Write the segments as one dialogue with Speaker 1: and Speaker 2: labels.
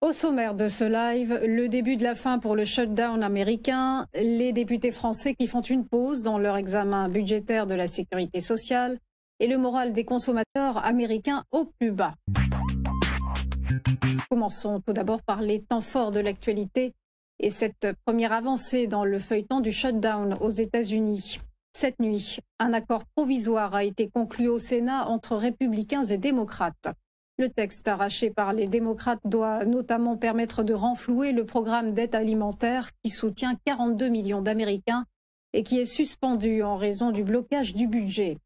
Speaker 1: Au sommaire de ce live, le début de la fin pour le shutdown américain, les députés français qui font une pause dans leur examen budgétaire de la sécurité sociale et le moral des consommateurs américains au plus bas. Commençons tout d'abord par les temps forts de l'actualité et cette première avancée dans le feuilleton du shutdown aux États-Unis. Cette nuit, un accord provisoire a été conclu au Sénat entre républicains et démocrates. Le texte arraché par les démocrates doit notamment permettre de renflouer le programme d'aide alimentaire qui soutient 42 millions d'Américains et qui est suspendu en raison du blocage du budget.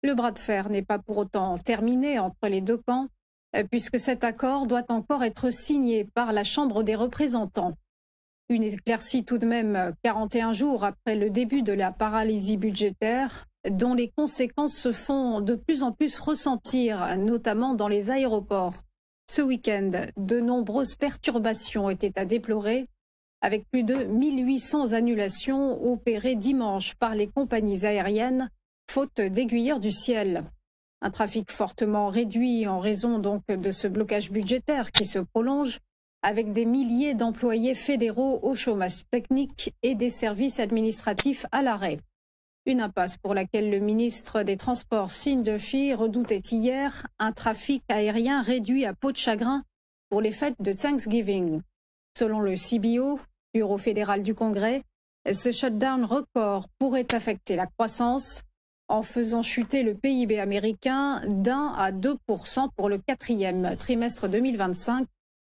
Speaker 1: Le bras de fer n'est pas pour autant terminé entre les deux camps, puisque cet accord doit encore être signé par la Chambre des représentants. Une éclaircie tout de même 41 jours après le début de la paralysie budgétaire, dont les conséquences se font de plus en plus ressentir, notamment dans les aéroports. Ce week-end, de nombreuses perturbations étaient à déplorer, avec plus de 1800 annulations opérées dimanche par les compagnies aériennes, faute d'aiguilleurs du ciel. Un trafic fortement réduit en raison donc de ce blocage budgétaire qui se prolonge, avec des milliers d'employés fédéraux au chômage technique et des services administratifs à l'arrêt. Une impasse pour laquelle le ministre des Transports, Sean Duffy, redoutait hier un trafic aérien réduit à peau de chagrin pour les fêtes de Thanksgiving. Selon le CBO, Bureau fédéral du Congrès, ce shutdown record pourrait affecter la croissance en faisant chuter le PIB américain d'1 à 2% pour le quatrième trimestre 2025,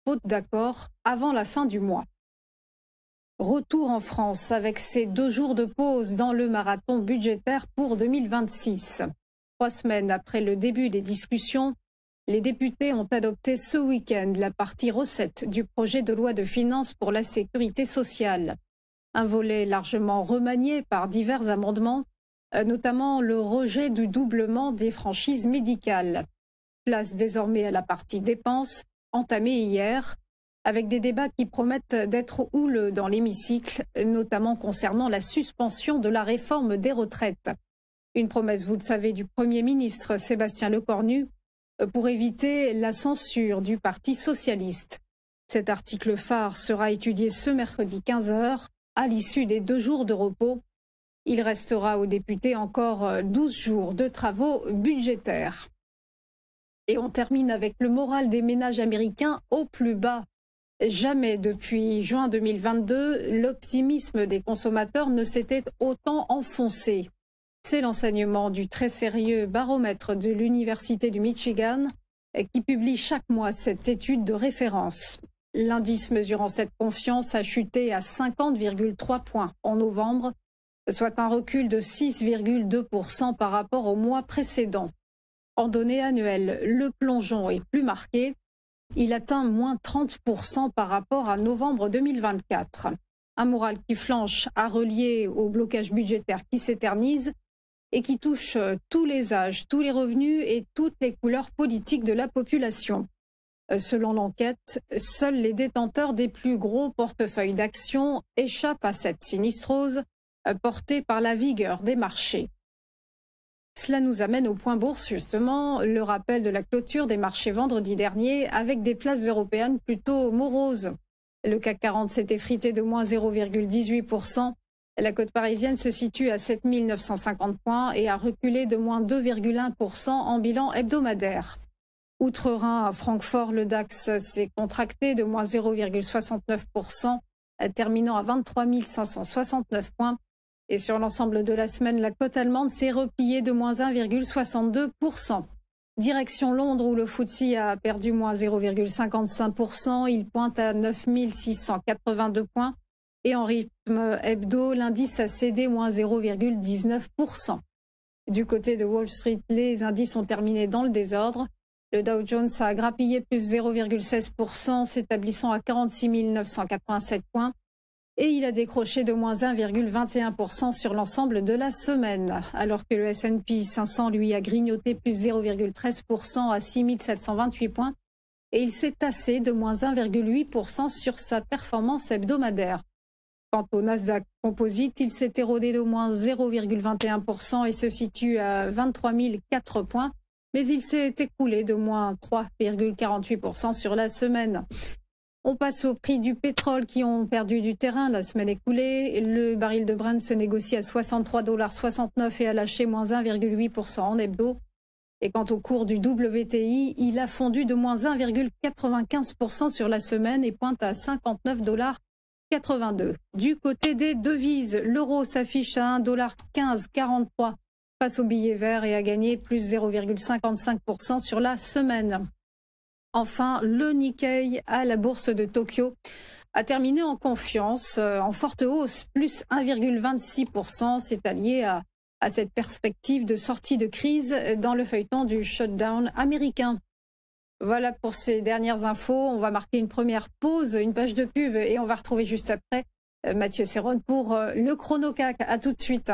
Speaker 1: faute d'accord avant la fin du mois. Retour en France avec ces 2 jours de pause dans le marathon budgétaire pour 2026. 3 semaines après le début des discussions, les députés ont adopté ce week-end la partie recettes du projet de loi de finances pour la sécurité sociale. Un volet largement remanié par divers amendements, notamment le rejet du doublement des franchises médicales. Place désormais à la partie dépenses, entamée hier, avec des débats qui promettent d'être houleux dans l'hémicycle, notamment concernant la suspension de la réforme des retraites. Une promesse, vous le savez, du Premier ministre Sébastien Lecornu pour éviter la censure du Parti socialiste. Cet article phare sera étudié ce mercredi 15h, à l'issue des 2 jours de repos. Il restera aux députés encore 12 jours de travaux budgétaires. Et on termine avec le moral des ménages américains au plus bas. Jamais depuis juin 2022, l'optimisme des consommateurs ne s'était autant enfoncé. C'est l'enseignement du très sérieux baromètre de l'Université du Michigan qui publie chaque mois cette étude de référence. L'indice mesurant cette confiance a chuté à 50,3 points en novembre, soit un recul de 6,2% par rapport au mois précédent. En données annuelles, le plongeon est plus marqué. Il atteint moins 30% par rapport à novembre 2024. Un moral qui flanche à relier au blocage budgétaire qui s'éternise et qui touche tous les âges, tous les revenus et toutes les couleurs politiques de la population. Selon l'enquête, seuls les détenteurs des plus gros portefeuilles d'actions échappent à cette sinistrose portée par la vigueur des marchés. Cela nous amène au point bourse, justement, le rappel de la clôture des marchés vendredi dernier avec des places européennes plutôt moroses. Le CAC 40 s'est effrité de moins 0,18%. La cote parisienne se situe à 7 950 points et a reculé de moins 2,1% en bilan hebdomadaire. Outre-Rhin, à Francfort, le DAX s'est contracté de moins 0,69%, terminant à 23 569 points. Et sur l'ensemble de la semaine, la cote allemande s'est repliée de moins 1,62%. Direction Londres où le FTSE a perdu moins 0,55%. Il pointe à 9 682 points. Et en rythme hebdo, l'indice a cédé moins 0,19%. Du côté de Wall Street, les indices ont terminé dans le désordre. Le Dow Jones a grappillé plus 0,16%, s'établissant à 46 987 points. Et il a décroché de moins 1,21% sur l'ensemble de la semaine, alors que le S&P 500, lui, a grignoté plus 0,13% à 6 728 points, et il s'est tassé de moins 1,8% sur sa performance hebdomadaire. Quant au Nasdaq Composite, il s'est érodé de moins 0,21% et se situe à 23 004 points, mais il s'est écoulé de moins 3,48% sur la semaine. On passe au prix du pétrole qui ont perdu du terrain la semaine écoulée. Le baril de Brent se négocie à 63,69 $ et a lâché moins 1,8% en hebdo. Et quant au cours du WTI, il a fondu de moins 1,95% sur la semaine et pointe à 59,82 $. Du côté des devises, l'euro s'affiche à 1,1543 $ face au billet vert et a gagné plus 0,55% sur la semaine. Enfin, le Nikkei à la bourse de Tokyo a terminé en confiance, en forte hausse, plus 1,26%. C'est allié à cette perspective de sortie de crise dans le feuilleton du shutdown américain. Voilà pour ces dernières infos. On va marquer une première pause, une page de pub et on va retrouver juste après Mathieu Serron pour le Chrono CAC. À tout de suite.